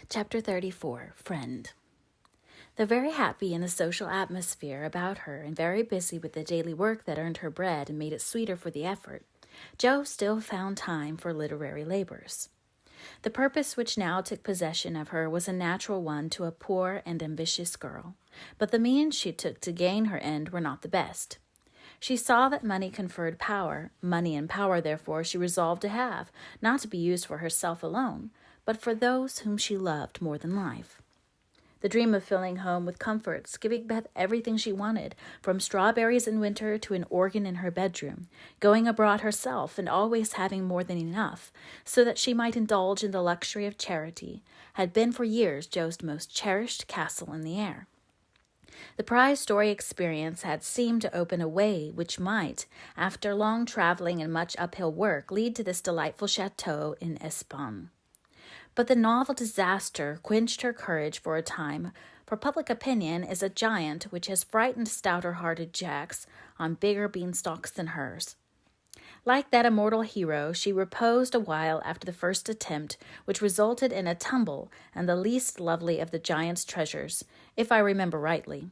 Chapter 34, Friend. Though very happy in the social atmosphere about her and very busy with the daily work that earned her bread and made it sweeter for the effort, Jo still found time for literary labors. The purpose which now took possession of her was a natural one to a poor and ambitious girl, but the means she took to gain her end were not the best. She saw that money conferred power. Money and power, therefore, she resolved to have, not to be used for herself alone, but for those whom she loved more than life. The dream of filling home with comforts, giving Beth everything she wanted, from strawberries in winter to an organ in her bedroom, going abroad herself and always having more than enough, so that she might indulge in the luxury of charity, had been for years Jo's most cherished castle in the air. The prize story experience had seemed to open a way which might, after long traveling and much uphill work, lead to this delightful chateau in Espagne. But the novel disaster quenched her courage for a time, for public opinion is a giant which has frightened stouter-hearted Jacks on bigger beanstalks than hers. Like that immortal hero, she reposed a while after the first attempt, which resulted in a tumble and the least lovely of the giant's treasures, if I remember rightly.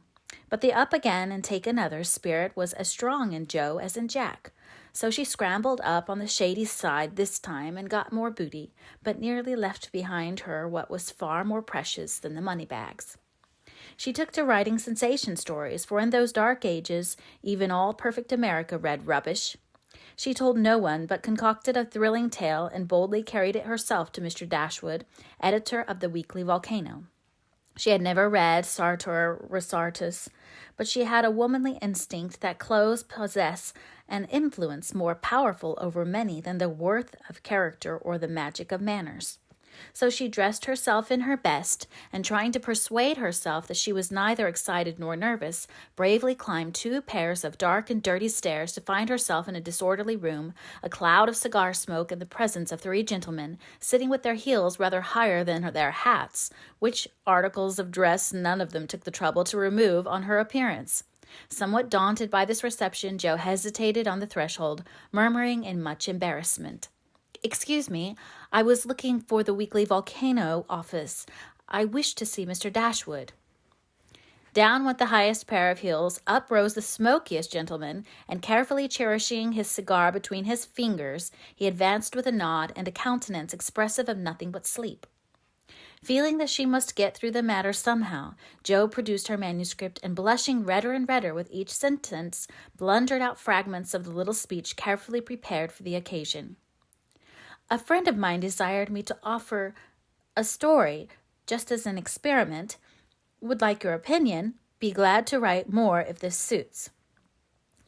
But the up again and take another spirit was as strong in Jo as in Jack. So she scrambled up on the shady side this time and got more booty, but nearly left behind her what was far more precious than the money bags. She took to writing sensation stories, for in those dark ages, even all perfect America read rubbish. She told no one, but concocted a thrilling tale and boldly carried it herself to Mr. Dashwood, editor of the Weekly Volcano. She had never read Sartor Resartus, but she had a womanly instinct that clothes possess an influence more powerful over many than the worth of character or the magic of manners. So she dressed herself in her best, and trying to persuade herself that she was neither excited nor nervous, bravely climbed 2 pairs of dark and dirty stairs to find herself in a disorderly room, a cloud of cigar smoke, in the presence of 3 gentlemen, sitting with their heels rather higher than their hats, which articles of dress none of them took the trouble to remove on her appearance. Somewhat daunted by this reception, Jo hesitated on the threshold, murmuring in much embarrassment, "Excuse me, I was looking for the Weekly Volcano office. I wish to see Mr. Dashwood." Down went the highest pair of heels, up rose the smokiest gentleman, and carefully cherishing his cigar between his fingers, he advanced with a nod and a countenance expressive of nothing but sleep. Feeling that she must get through the matter somehow, Jo produced her manuscript and, blushing redder and redder with each sentence, blundered out fragments of the little speech carefully prepared for the occasion. "A friend of mine desired me to offer a story, just as an experiment. Would like your opinion. Be glad to write more if this suits."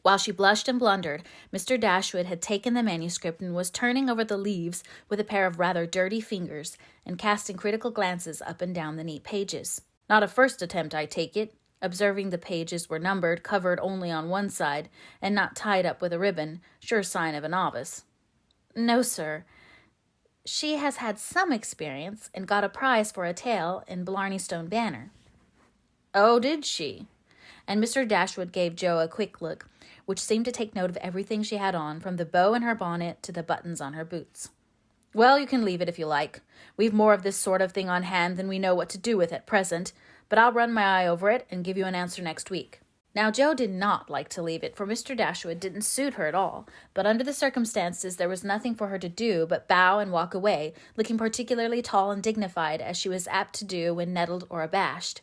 While she blushed and blundered, Mr. Dashwood had taken the manuscript and was turning over the leaves with a pair of rather dirty fingers and casting critical glances up and down the neat pages. "Not a first attempt, I take it," observing the pages were numbered, covered only on one side, and not tied up with a ribbon, sure sign of a novice. "No, sir. She has had some experience and got a prize for a tale in Blarney Stone Banner." "Oh, did she?" And Mr. Dashwood gave Jo a quick look, which seemed to take note of everything she had on, from the bow in her bonnet to the buttons on her boots. "Well, you can leave it if you like. We've more of this sort of thing on hand than we know what to do with at present, but I'll run my eye over it and give you an answer next week." Now, Jo did not like to leave it, for Mr. Dashwood didn't suit her at all, but under the circumstances there was nothing for her to do but bow and walk away, looking particularly tall and dignified, as she was apt to do when nettled or abashed.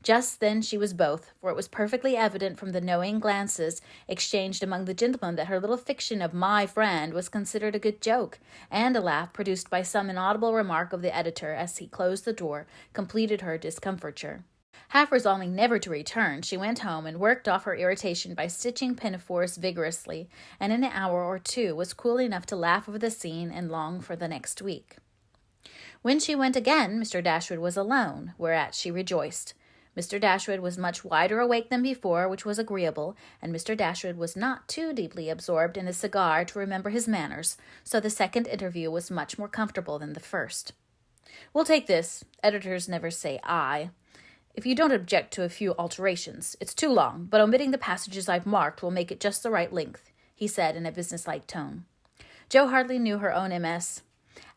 Just then she was both, for it was perfectly evident from the knowing glances exchanged among the gentlemen that her little fiction of "my friend" was considered a good joke, and a laugh produced by some inaudible remark of the editor as he closed the door completed her discomfiture. Half resolving never to return, she went home and worked off her irritation by stitching pinafores vigorously, and in an hour or 2 was cool enough to laugh over the scene and long for the next week. When she went again, Mr. Dashwood was alone, whereat she rejoiced. Mr. Dashwood was much wider awake than before, which was agreeable, and Mr. Dashwood was not too deeply absorbed in his cigar to remember his manners, so the second interview was much more comfortable than the first. "We'll take this. Editors never say I. If you don't object to a few alterations. It's too long, but omitting the passages I've marked will make it just the right length," he said in a businesslike tone. Jo hardly knew her own MS.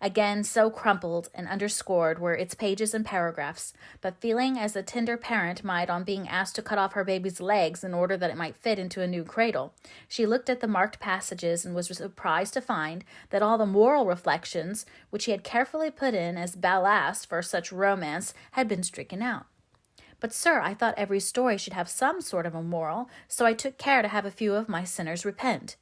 Again, so crumpled and underscored were its pages and paragraphs, but feeling as a tender parent might on being asked to cut off her baby's legs in order that it might fit into a new cradle, she looked at the marked passages and was surprised to find that all the moral reflections, which he had carefully put in as ballast for such romance, had been stricken out. "But, sir, I thought every story should have some sort of a moral, so I took care to have a few of my sinners repent."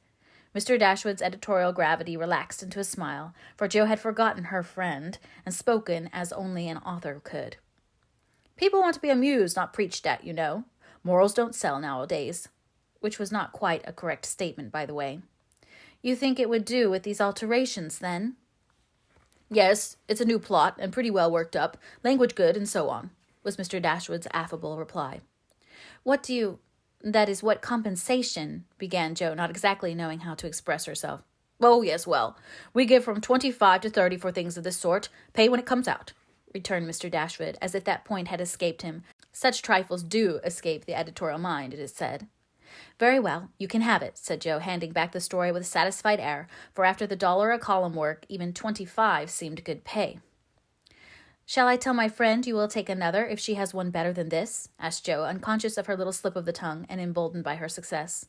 Mr. Dashwood's editorial gravity relaxed into a smile, for Jo had forgotten her friend and spoken as only an author could. "People want to be amused, not preached at, you know. Morals don't sell nowadays," which was not quite a correct statement, by the way. "You think it would do with these alterations, then?" "Yes, it's a new plot, and pretty well worked up, language good, and so on," was Mr. Dashwood's affable reply. "That is, what compensation," began Jo, not exactly knowing how to express herself. "Oh, yes, well, we give from 25 to 30 for things of this sort. Pay when it comes out," returned Mr. Dashwood, as if that point had escaped him. Such trifles do escape the editorial mind, it is said. "Very well, you can have it," said Jo, handing back the story with a satisfied air, for after the $1 a column work, even 25 seemed good pay. "Shall I tell my friend you will take another if she has one better than this?" asked Jo, unconscious of her little slip of the tongue and emboldened by her success.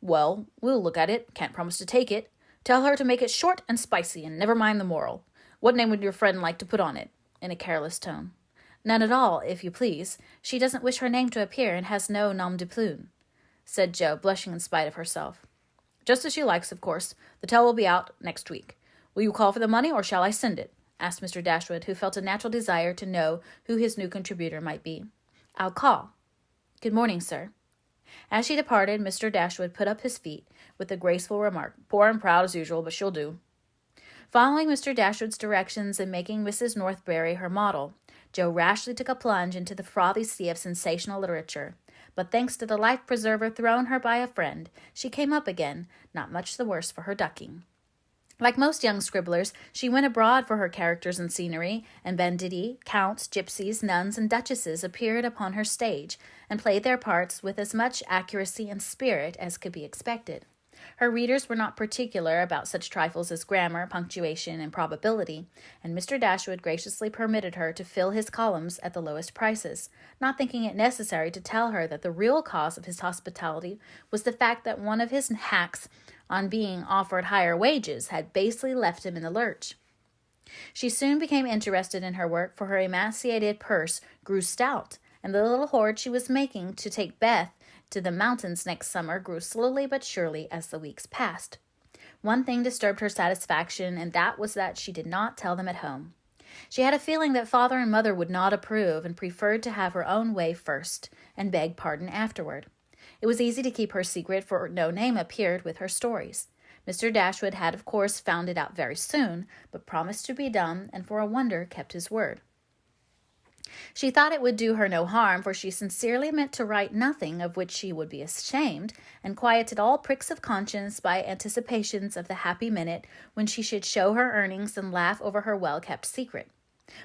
"Well, we'll look at it. Can't promise to take it. Tell her to make it short and spicy, and never mind the moral. What name would your friend like to put on it?" in a careless tone. "None at all, if you please. She doesn't wish her name to appear and has no nom de plume," said Jo, blushing in spite of herself. "Just as she likes, of course. The tale will be out next week. Will you call for the money, or shall I send it?" asked Mr. Dashwood, who felt a natural desire to know who his new contributor might be. "I'll call. Good morning, sir." As she departed, Mr. Dashwood put up his feet with the graceful remark, "Poor and proud as usual, but she'll do." Following Mr. Dashwood's directions and making Mrs. Northberry her model, Jo rashly took a plunge into the frothy sea of sensational literature. But thanks to the life-preserver thrown her by a friend, she came up again, not much the worse for her ducking. Like most young scribblers, she went abroad for her characters and scenery, and banditti, counts, gypsies, nuns, and duchesses appeared upon her stage, and played their parts with as much accuracy and spirit as could be expected. Her readers were not particular about such trifles as grammar, punctuation, and probability, and Mr. Dashwood graciously permitted her to fill his columns at the lowest prices, not thinking it necessary to tell her that the real cause of his hospitality was the fact that one of his hacks, on being offered higher wages, had basely left him in the lurch. She soon became interested in her work, for her emaciated purse grew stout, and the little hoard she was making to take Beth to the mountains next summer grew slowly but surely as the weeks passed. One thing disturbed her satisfaction, and that was that she did not tell them at home. She had a feeling that father and mother would not approve, and preferred to have her own way first, and beg pardon afterward. It was easy to keep her secret, for no name appeared with her stories. Mr. Dashwood had, of course, found it out very soon, but promised to be dumb, and for a wonder kept his word. She thought it would do her no harm, for she sincerely meant to write nothing of which she would be ashamed, and quieted all pricks of conscience by anticipations of the happy minute when she should show her earnings and laugh over her well-kept secret.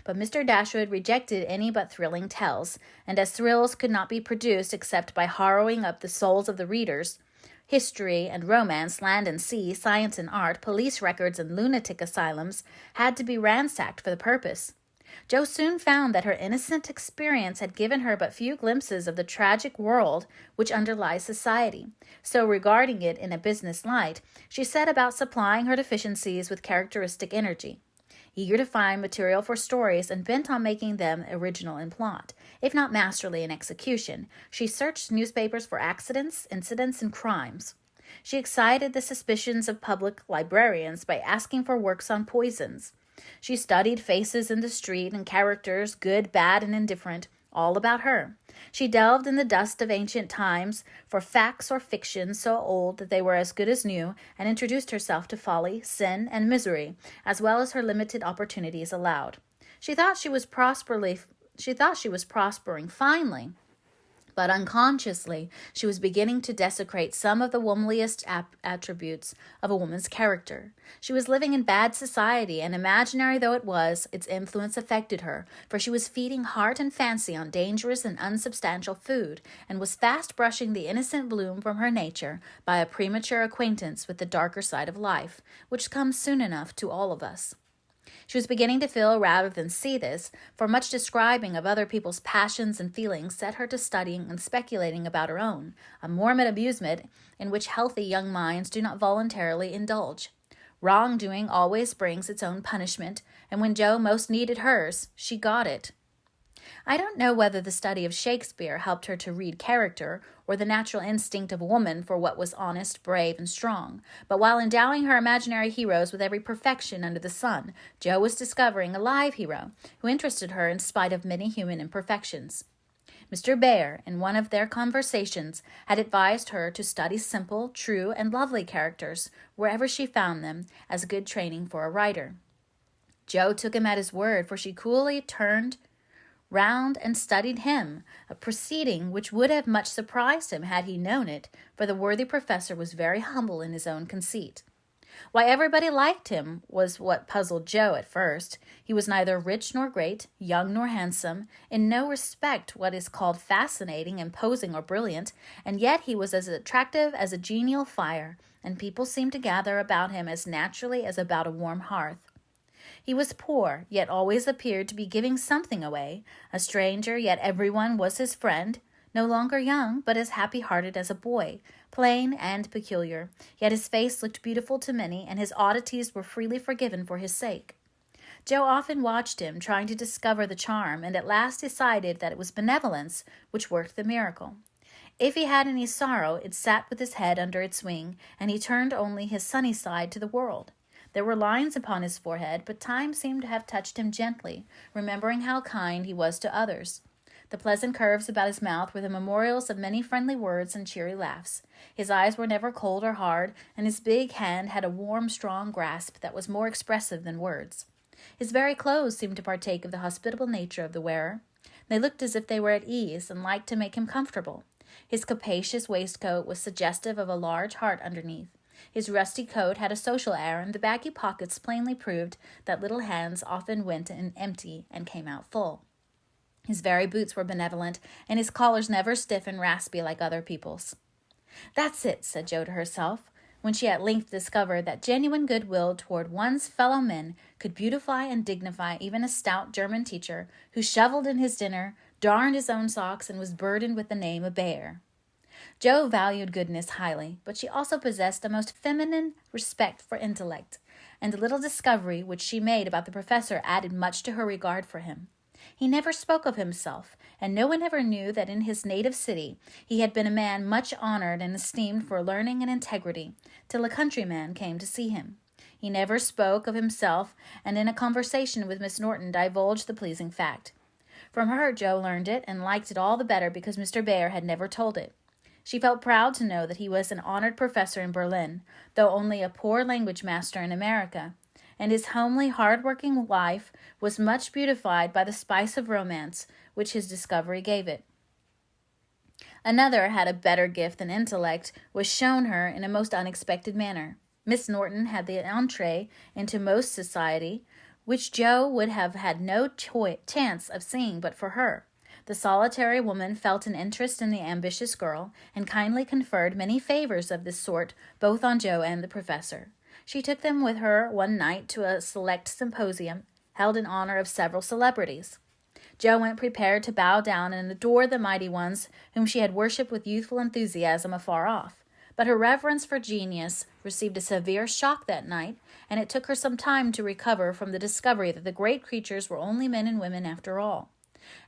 But Mr. Dashwood rejected any but thrilling tales, and as thrills could not be produced except by harrowing up the souls of the readers, history and romance, land and sea, science and art, police records and lunatic asylums had to be ransacked for the purpose. Jo soon found that her innocent experience had given her but few glimpses of the tragic world which underlies society. So, regarding it in a business light, she set about supplying her deficiencies with characteristic energy. Eager to find material for stories and bent on making them original in plot, if not masterly in execution, she searched newspapers for accidents, incidents, and crimes. She excited the suspicions of public librarians by asking for works on poisons. She studied faces in the street and characters, good, bad, and indifferent, all about her. She delved in the dust of ancient times for facts or fictions so old that they were as good as new, and introduced herself to folly, sin, and misery, as well as her limited opportunities allowed. She thought she was prospering finely, But unconsciously, she was beginning to desecrate some of the womeliest attributes of a woman's character. She was living in bad society, and imaginary though it was, its influence affected her, for she was feeding heart and fancy on dangerous and unsubstantial food, and was fast brushing the innocent bloom from her nature by a premature acquaintance with the darker side of life, which comes soon enough to all of us. She was beginning to feel rather than see this, for much describing of other people's passions and feelings set her to studying and speculating about her own, a morbid amusement in which healthy young minds do not voluntarily indulge. Wrongdoing always brings its own punishment, and when Jo most needed hers, she got it. I don't know whether the study of Shakespeare helped her to read character, or the natural instinct of a woman for what was honest, brave, and strong, but while endowing her imaginary heroes with every perfection under the sun, Jo was discovering a live hero who interested her in spite of many human imperfections. Mr. Bear, in one of their conversations, had advised her to study simple, true, and lovely characters, wherever she found them, as good training for a writer. Jo took him at his word, for she coolly turned round and studied him, a proceeding which would have much surprised him had he known it, for the worthy professor was very humble in his own conceit. Why everybody liked him was what puzzled Jo at first. He was neither rich nor great, young nor handsome, in no respect what is called fascinating, imposing, or brilliant, and yet he was as attractive as a genial fire, and people seemed to gather about him as naturally as about a warm hearth. He was poor, yet always appeared to be giving something away, a stranger, yet everyone was his friend, no longer young, but as happy-hearted as a boy, plain and peculiar, yet his face looked beautiful to many, and his oddities were freely forgiven for his sake. Jo often watched him, trying to discover the charm, and at last decided that it was benevolence which worked the miracle. If he had any sorrow, it sat with his head under its wing, and he turned only his sunny side to the world. There were lines upon his forehead, but time seemed to have touched him gently, remembering how kind he was to others. The pleasant curves about his mouth were the memorials of many friendly words and cheery laughs. His eyes were never cold or hard, and his big hand had a warm, strong grasp that was more expressive than words. His very clothes seemed to partake of the hospitable nature of the wearer. They looked as if they were at ease and liked to make him comfortable. His capacious waistcoat was suggestive of a large heart underneath. His rusty coat had a social air, and the baggy pockets plainly proved that little hands often went in empty and came out full. His very boots were benevolent, and his collars never stiff and raspy like other people's. "That's it," said Jo to herself, when she at length discovered that genuine goodwill toward one's fellow men could beautify and dignify even a stout German teacher who shoveled in his dinner, darned his own socks, and was burdened with the name of Bear. Jo valued goodness highly, but she also possessed a most feminine respect for intellect, and the little discovery which she made about the professor added much to her regard for him. He never spoke of himself, and no one ever knew that in his native city he had been a man much honored and esteemed for learning and integrity, till a countryman came to see him. He never spoke of himself, and in a conversation with Miss Norton divulged the pleasing fact. From her Jo learned it, and liked it all the better because Mr. Bear had never told it. She felt proud to know that he was an honored professor in Berlin, though only a poor language master in America, and his homely, hard-working life was much beautified by the spice of romance which his discovery gave it. Another had a better gift than intellect was shown her in a most unexpected manner. Miss Norton had the entrée into most society, which Jo would have had no chance of seeing but for her. The solitary woman felt an interest in the ambitious girl, and kindly conferred many favors of this sort both on Jo and the professor. She took them with her one night to a select symposium, held in honor of several celebrities. Jo went prepared to bow down and adore the mighty ones whom she had worshipped with youthful enthusiasm afar off. But her reverence for genius received a severe shock that night, and it took her some time to recover from the discovery that the great creatures were only men and women after all.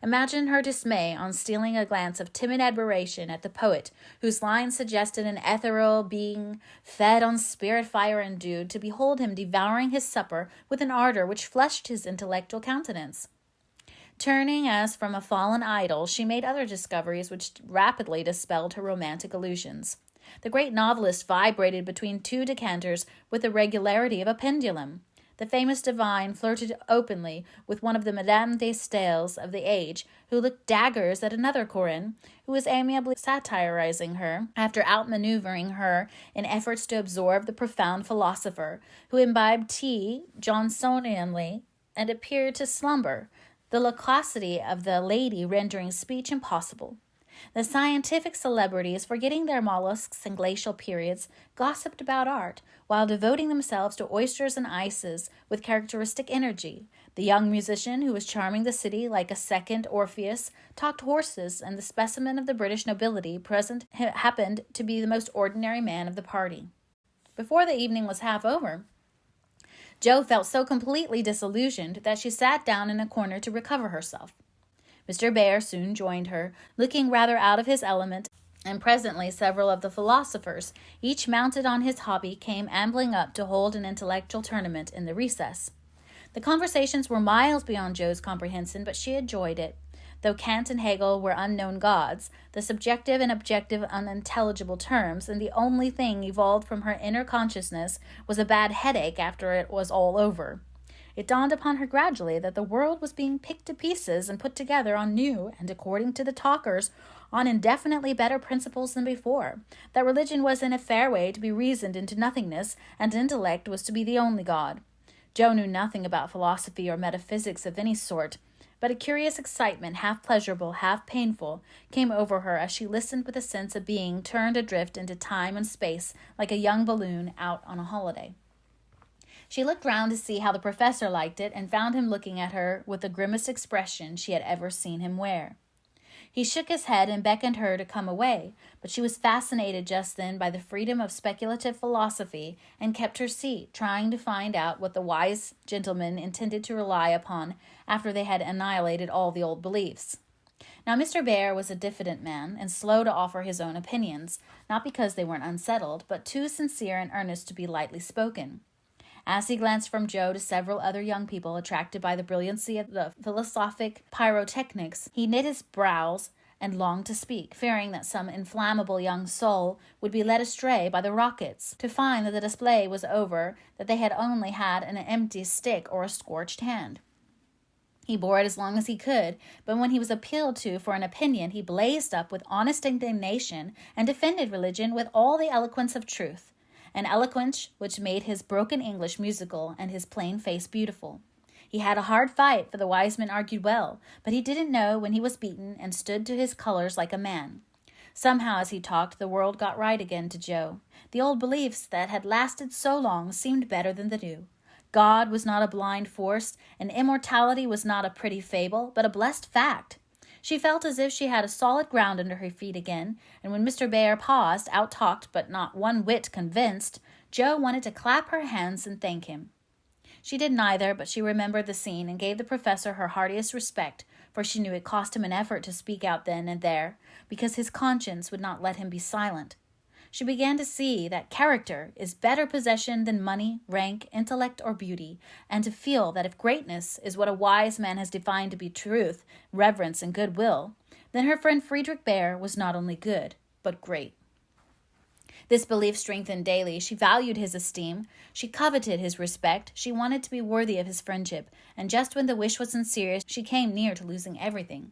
Imagine her dismay on stealing a glance of timid admiration at the poet, whose lines suggested an ethereal being fed on spirit fire and dew, to behold him devouring his supper with an ardor which flushed his intellectual countenance. Turning as from a fallen idol, she made other discoveries which rapidly dispelled her romantic illusions. The great novelist vibrated between two decanters with the regularity of a pendulum. The famous divine flirted openly with one of the Madame de Staëls of the age, who looked daggers at another Corinne, who was amiably satirizing her, after outmaneuvering her in efforts to absorb the profound philosopher, who imbibed tea Johnsonianly and appeared to slumber, the loquacity of the lady rendering speech impossible. The scientific celebrities, forgetting their mollusks and glacial periods, gossiped about art, while devoting themselves to oysters and ices with characteristic energy. The young musician, who was charming the city like a second Orpheus, talked horses, and the specimen of the British nobility present happened to be the most ordinary man of the party. Before the evening was half over, Jo felt so completely disillusioned that she sat down in a corner to recover herself. Mr. Bear soon joined her, looking rather out of his element, and presently several of the philosophers, each mounted on his hobby, came ambling up to hold an intellectual tournament in the recess. The conversations were miles beyond Jo's comprehension, but she enjoyed it. Though Kant and Hegel were unknown gods, the subjective and objective unintelligible terms, and the only thing evolved from her inner consciousness was a bad headache after it was all over. It dawned upon her gradually that the world was being picked to pieces and put together on new, and according to the talkers, on indefinitely better principles than before, that religion was in a fair way to be reasoned into nothingness, and intellect was to be the only God. Jo knew nothing about philosophy or metaphysics of any sort, but a curious excitement, half pleasurable, half painful, came over her as she listened with a sense of being turned adrift into time and space like a young balloon out on a holiday. She looked round to see how the professor liked it, and found him looking at her with the grimmest expression she had ever seen him wear. He shook his head and beckoned her to come away, but she was fascinated just then by the freedom of speculative philosophy, and kept her seat, trying to find out what the wise gentleman intended to rely upon after they had annihilated all the old beliefs. Now Mr. Bear was a diffident man, and slow to offer his own opinions, not because they weren't unsettled, but too sincere and earnest to be lightly spoken. As he glanced from Jo to several other young people attracted by the brilliancy of the philosophic pyrotechnics, he knit his brows and longed to speak, fearing that some inflammable young soul would be led astray by the rockets, to find that the display was over, that they had only had an empty stick or a scorched hand. He bore it as long as he could, but when he was appealed to for an opinion, he blazed up with honest indignation and defended religion with all the eloquence of truth. An eloquence which made his broken English musical and his plain face beautiful. He had a hard fight, for the wise men argued well, but he didn't know when he was beaten, and stood to his colors like a man. Somehow, as he talked, the world got right again to Jo. The old beliefs that had lasted so long seemed better than the new. God was not a blind force, and immortality was not a pretty fable, but a blessed fact. She felt as if she had a solid ground under her feet again, and when Mr. Bear paused, out-talked but not one whit convinced, Jo wanted to clap her hands and thank him. She did neither, but she remembered the scene and gave the professor her heartiest respect, for she knew it cost him an effort to speak out then and there, because his conscience would not let him be silent. She began to see that character is better possession than money, rank, intellect, or beauty, and to feel that if greatness is what a wise man has defined to be truth, reverence, and goodwill, then her friend Friedrich Bear was not only good, but great. This belief strengthened daily. She valued his esteem. She coveted his respect. She wanted to be worthy of his friendship, and just when the wish was sincere, she came near to losing everything.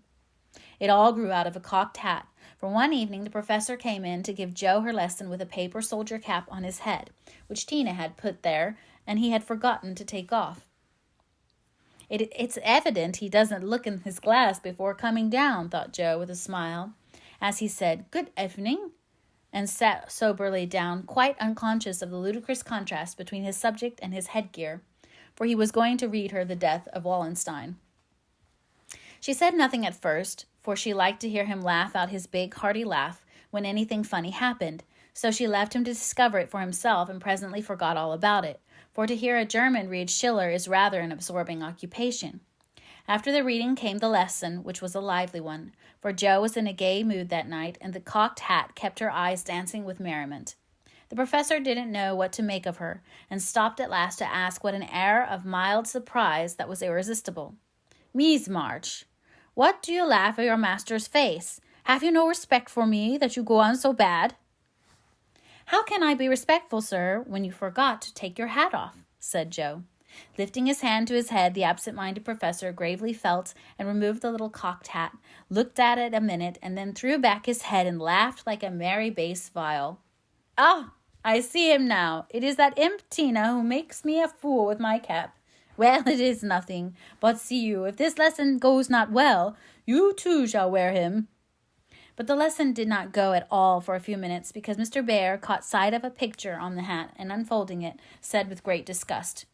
It all grew out of a cocked hat. For one evening the professor came in to give Jo her lesson with a paper soldier cap on his head, which Tina had put there, and he had forgotten to take off. It's evident he doesn't look in his glass before coming down, thought Jo with a smile, as he said, "Good evening," and sat soberly down, quite unconscious of the ludicrous contrast between his subject and his headgear, for he was going to read her The Death of Wallenstein. She said nothing at first, for she liked to hear him laugh out his big, hearty laugh when anything funny happened, so she left him to discover it for himself and presently forgot all about it, for to hear a German read Schiller is rather an absorbing occupation. After the reading came the lesson, which was a lively one, for Jo was in a gay mood that night, and the cocked hat kept her eyes dancing with merriment. The professor didn't know what to make of her, and stopped at last to ask with an air of mild surprise that was irresistible. "Miss March, what do you laugh at your master's face? Have you no respect for me, that you go on so bad?" "How can I be respectful, sir, when you forgot to take your hat off?" said Jo. Lifting his hand to his head, the absent-minded professor gravely felt and removed the little cocked hat, looked at it a minute, and then threw back his head and laughed like a merry bass viol. "Ah, I see him now. It is that imp Tina who makes me a fool with my cap. Well, it is nothing. But see you, if this lesson goes not well, you too shall wear him." But the lesson did not go at all for a few minutes, because Mr. Bear caught sight of a picture on the hat, and unfolding it, said with great disgust,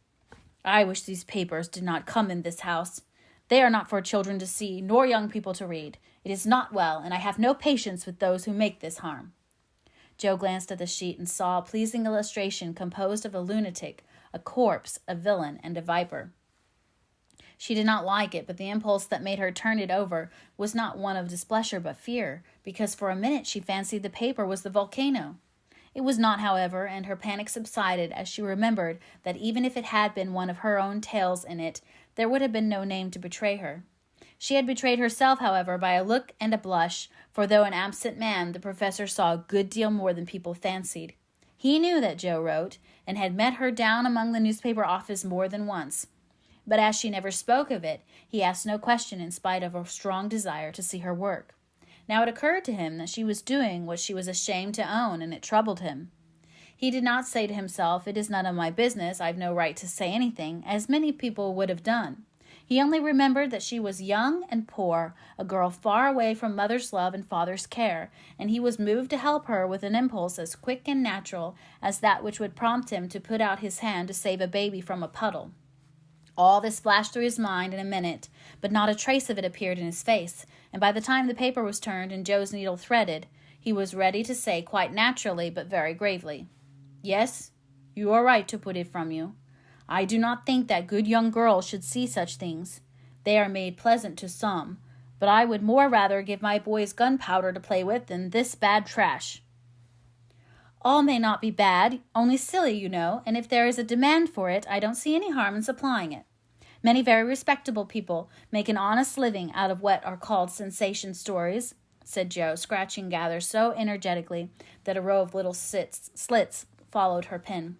"I wish these papers did not come in this house. They are not for children to see, nor young people to read. It is not well, and I have no patience with those who make this harm." Joe glanced at the sheet and saw a pleasing illustration composed of a lunatic, a corpse, a villain, and a viper. She did not like it, but the impulse that made her turn it over was not one of displeasure but fear, because for a minute she fancied the paper was the volcano. It was not, however, and her panic subsided as she remembered that even if it had been one of her own tales in it, there would have been no name to betray her. She had betrayed herself, however, by a look and a blush, for though an absent man, the professor saw a good deal more than people fancied. He knew that Joe wrote, and had met her down among the newspaper office more than once. But as she never spoke of it, he asked no question in spite of a strong desire to see her work. Now it occurred to him that she was doing what she was ashamed to own, and it troubled him. He did not say to himself, "It is none of my business, I've no right to say anything," as many people would have done. He only remembered that she was young and poor, a girl far away from mother's love and father's care, and he was moved to help her with an impulse as quick and natural as that which would prompt him to put out his hand to save a baby from a puddle. All this flashed through his mind in a minute, but not a trace of it appeared in his face, and by the time the paper was turned and Joe's needle threaded, he was ready to say quite naturally but very gravely, "Yes, you are right to put it from you. I do not think that good young girls should see such things. They are made pleasant to some, but I would more rather give my boys gunpowder to play with than this bad trash." "All may not be bad, only silly, you know, and if there is a demand for it, I don't see any harm in supplying it. Many very respectable people make an honest living out of what are called sensation stories," said Joe, scratching Gather so energetically that a row of little slits followed her pen.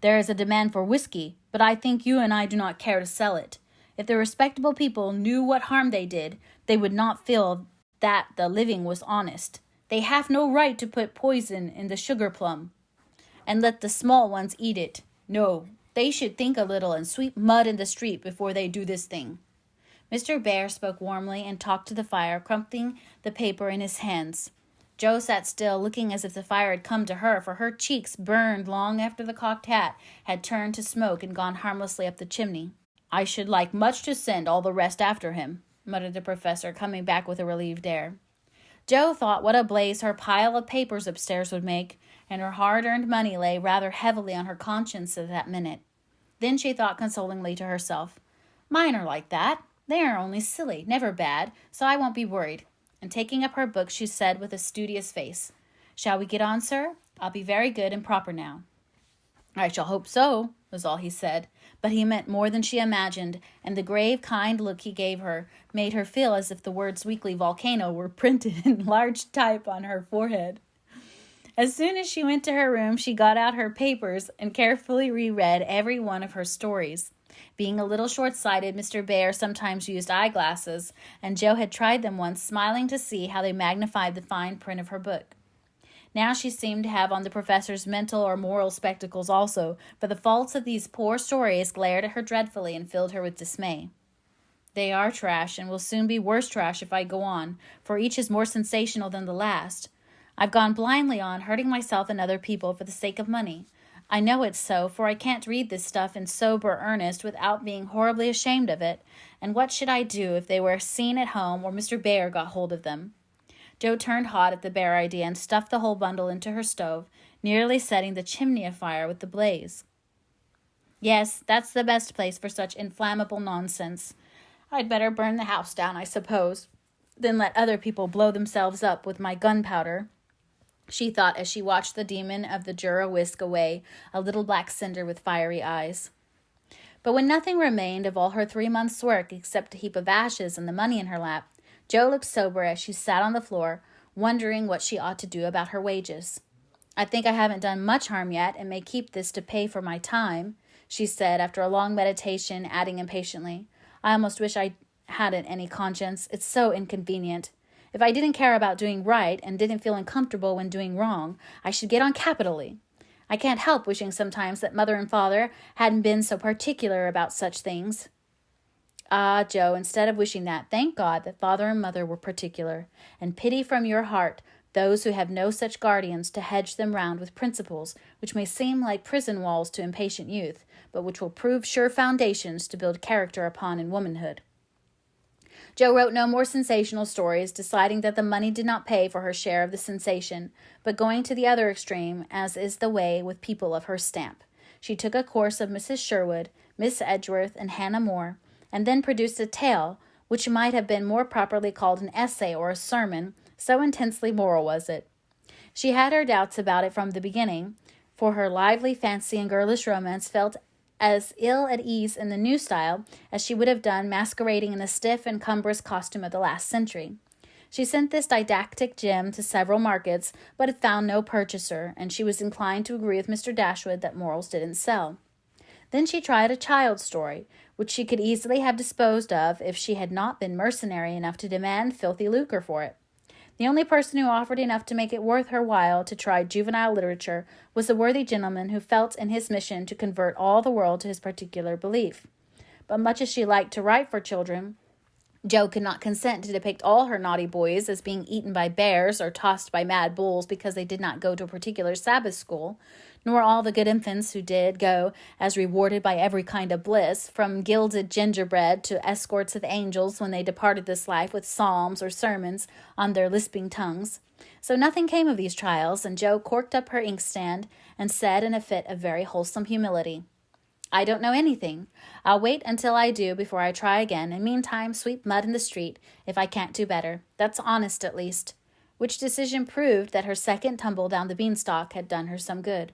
"There is a demand for whiskey, but I think you and I do not care to sell it. If the respectable people knew what harm they did, they would not feel that the living was honest. They have no right to put poison in the sugar plum and let the small ones eat it. No, they should think a little and sweep mud in the street before they do this thing." Mr. Bear spoke warmly and talked to the fire, crumpling the paper in his hands. Joe sat still, looking as if the fire had come to her, for her cheeks burned long after the cocked hat had turned to smoke and gone harmlessly up the chimney. "I should like much to send all the rest after him," muttered the professor, coming back with a relieved air. Joe thought what a blaze her pile of papers upstairs would make, and her hard-earned money lay rather heavily on her conscience at that minute. Then she thought consolingly to herself, "Mine are like that. They are only silly, never bad, so I won't be worried." And taking up her book, she said with a studious face, "Shall we get on, sir? I'll be very good and proper now." "I shall hope so," was all he said, but he meant more than she imagined, and the grave, kind look he gave her made her feel as if the words "weekly volcano" were printed in large type on her forehead. As soon as she went to her room, she got out her papers and carefully reread every one of her stories. Being a little short-sighted, Mr. Bear sometimes used eyeglasses, and Joe had tried them once, smiling to see how they magnified the fine print of her book. Now she seemed to have on the professor's mental or moral spectacles also, for the faults of these poor stories glared at her dreadfully and filled her with dismay. "They are trash, and will soon be worse trash if I go on, for each is more sensational than the last. I've gone blindly on, hurting myself and other people for the sake of money. I know it's so, for I can't read this stuff in sober earnest without being horribly ashamed of it, and what should I do if they were seen at home or Mr. Bear got hold of them?" Joe turned hot at the bare idea and stuffed the whole bundle into her stove, nearly setting the chimney afire with the blaze. "Yes, that's the best place for such inflammable nonsense. I'd better burn the house down, I suppose, than let other people blow themselves up with my gunpowder," she thought as she watched the demon of the Jura whisk away, a little black cinder with fiery eyes. But when nothing remained of all her 3 months' work except a heap of ashes and the money in her lap, Joe looked sober as she sat on the floor, wondering what she ought to do about her wages. "I think I haven't done much harm yet, and may keep this to pay for my time," she said after a long meditation, adding impatiently, I almost wish I hadn't any conscience. It's so inconvenient. If I didn't care about doing right and didn't feel uncomfortable when doing wrong, I should get on capitally. I can't help wishing sometimes that Mother and Father hadn't been so particular about such things. Ah, Joe, instead of wishing that, thank God that Father and Mother were particular, and pity from your heart those who have no such guardians to hedge them round with principles which may seem like prison walls to impatient youth, but which will prove sure foundations to build character upon in womanhood. Jo wrote no more sensational stories, deciding that the money did not pay for her share of the sensation, but going to the other extreme, as is the way with people of her stamp. She took a course of Mrs. Sherwood, Miss Edgeworth, and Hannah More, and then produced a tale which might have been more properly called an essay or a sermon, so intensely moral was it. She had her doubts about it from the beginning, for her lively fancy and girlish romance felt as ill at ease in the new style as she would have done masquerading in the stiff and cumbrous costume of the last century. She sent this didactic gem to several markets, but had found no purchaser, and she was inclined to agree with Mr. Dashwood that morals didn't sell. Then she tried a child's story, which she could easily have disposed of if she had not been mercenary enough to demand filthy lucre for it. The only person who offered enough to make it worth her while to try juvenile literature was the worthy gentleman who felt in his mission to convert all the world to his particular belief. But much as she liked to write for children, Jo could not consent to depict all her naughty boys as being eaten by bears or tossed by mad bulls because they did not go to a particular Sabbath school, nor all the good infants who did go as rewarded by every kind of bliss, from gilded gingerbread to escorts of angels when they departed this life with psalms or sermons on their lisping tongues. So nothing came of these trials, and Jo corked up her inkstand and said in a fit of very wholesome humility, I don't know anything. I'll wait until I do before I try again, and meantime sweep mud in the street if I can't do better. That's honest at least. Which decision proved that her second tumble down the beanstalk had done her some good.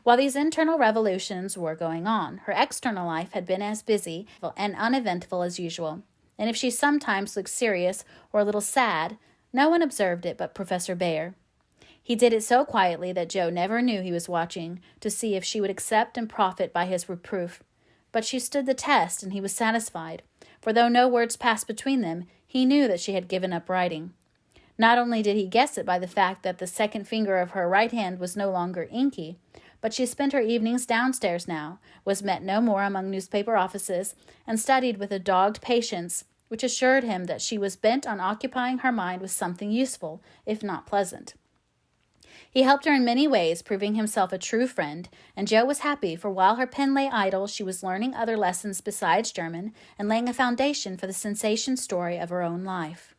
While these internal revolutions were going on, her external life had been as busy and uneventful as usual, and if she sometimes looked serious or a little sad, no one observed it but Professor Bayer. He did it so quietly that Jo never knew he was watching to see if she would accept and profit by his reproof. But she stood the test, and he was satisfied, for though no words passed between them, he knew that she had given up writing. Not only did he guess it by the fact that the second finger of her right hand was no longer inky, but she spent her evenings downstairs now, was met no more among newspaper offices, and studied with a dogged patience which assured him that she was bent on occupying her mind with something useful, if not pleasant. He helped her in many ways, proving himself a true friend, and Jo was happy, for while her pen lay idle, she was learning other lessons besides German, and laying a foundation for the sensation story of her own life.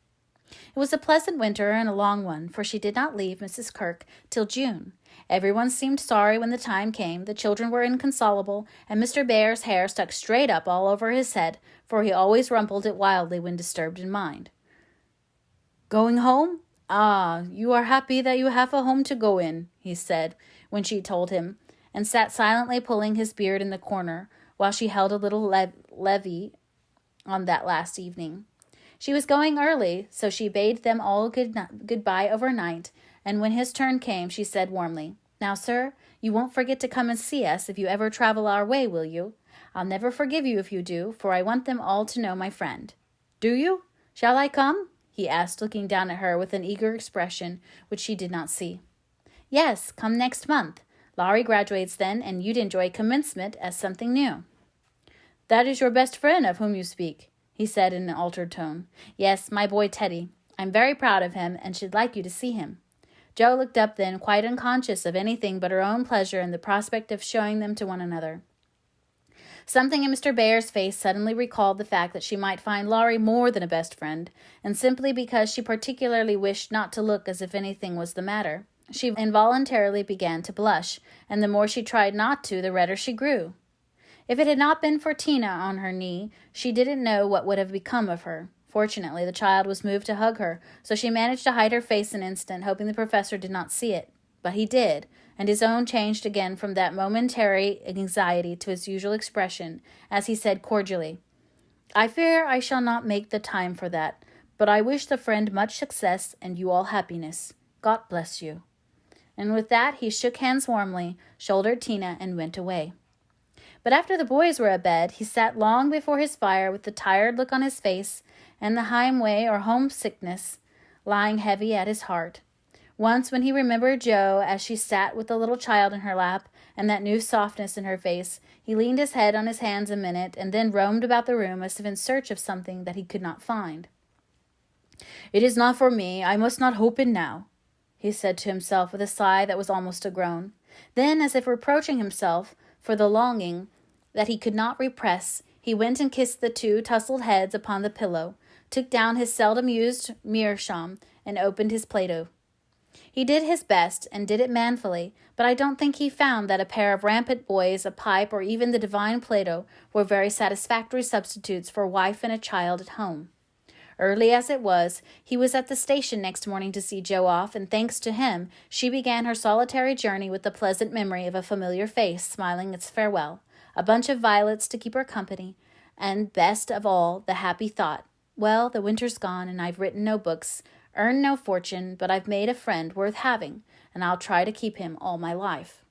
It was a pleasant winter and a long one, for she did not leave Mrs. Kirk till June. Everyone seemed sorry when the time came, the children were inconsolable, and Mr. Bayer's hair stuck straight up all over his head, for he always rumpled it wildly when disturbed in mind. Going home? Ah, you are happy that you have a home to go in, he said, when she told him, and sat silently pulling his beard in the corner, while she held a little levee on that last evening. She was going early, so she bade them all goodbye overnight, and when his turn came, she said warmly, Now, sir, you won't forget to come and see us if you ever travel our way, will you? I'll never forgive you if you do, for I want them all to know my friend. Do you? Shall I come? He asked, looking down at her with an eager expression which she did not see. Yes, come next month. Laurie graduates then, and you'd enjoy commencement as something new. That is your best friend of whom you speak, he said in an altered tone. Yes, my boy Teddy. I'm very proud of him, and should like you to see him. Jo looked up then, quite unconscious of anything but her own pleasure in the prospect of showing them to one another. Something in Mr. Bayer's face suddenly recalled the fact that she might find Laurie more than a best friend, and simply because she particularly wished not to look as if anything was the matter, she involuntarily began to blush, and the more she tried not to, the redder she grew. If it had not been for Tina on her knee, she didn't know what would have become of her. Fortunately, the child was moved to hug her, so she managed to hide her face an instant, hoping the professor did not see it. But he did, and his own changed again from that momentary anxiety to his usual expression, as he said cordially, I fear I shall not make the time for that, but I wish the friend much success and you all happiness. God bless you. And with that he shook hands warmly, shouldered Tina, and went away. But after the boys were abed, he sat long before his fire with the tired look on his face and the heimweh or homesickness lying heavy at his heart. Once when he remembered Jo as she sat with the little child in her lap and that new softness in her face, he leaned his head on his hands a minute and then roamed about the room as if in search of something that he could not find. "It is not for me. I must not hope it now," he said to himself with a sigh that was almost a groan. Then, as if reproaching himself for the longing that he could not repress, he went and kissed the two tousled heads upon the pillow, took down his seldom used meerschaum, and opened his Plato. He did his best, and did it manfully, but I don't think he found that a pair of rampant boys, a pipe, or even the divine Plato were very satisfactory substitutes for a wife and a child at home. Early as it was, he was at the station next morning to see Jo off, and thanks to him, she began her solitary journey with the pleasant memory of a familiar face smiling its farewell, a bunch of violets to keep her company, and, best of all, the happy thought, "Well, the winter's gone, and I've written no books, earned no fortune, but I've made a friend worth having, and I'll try to keep him all my life."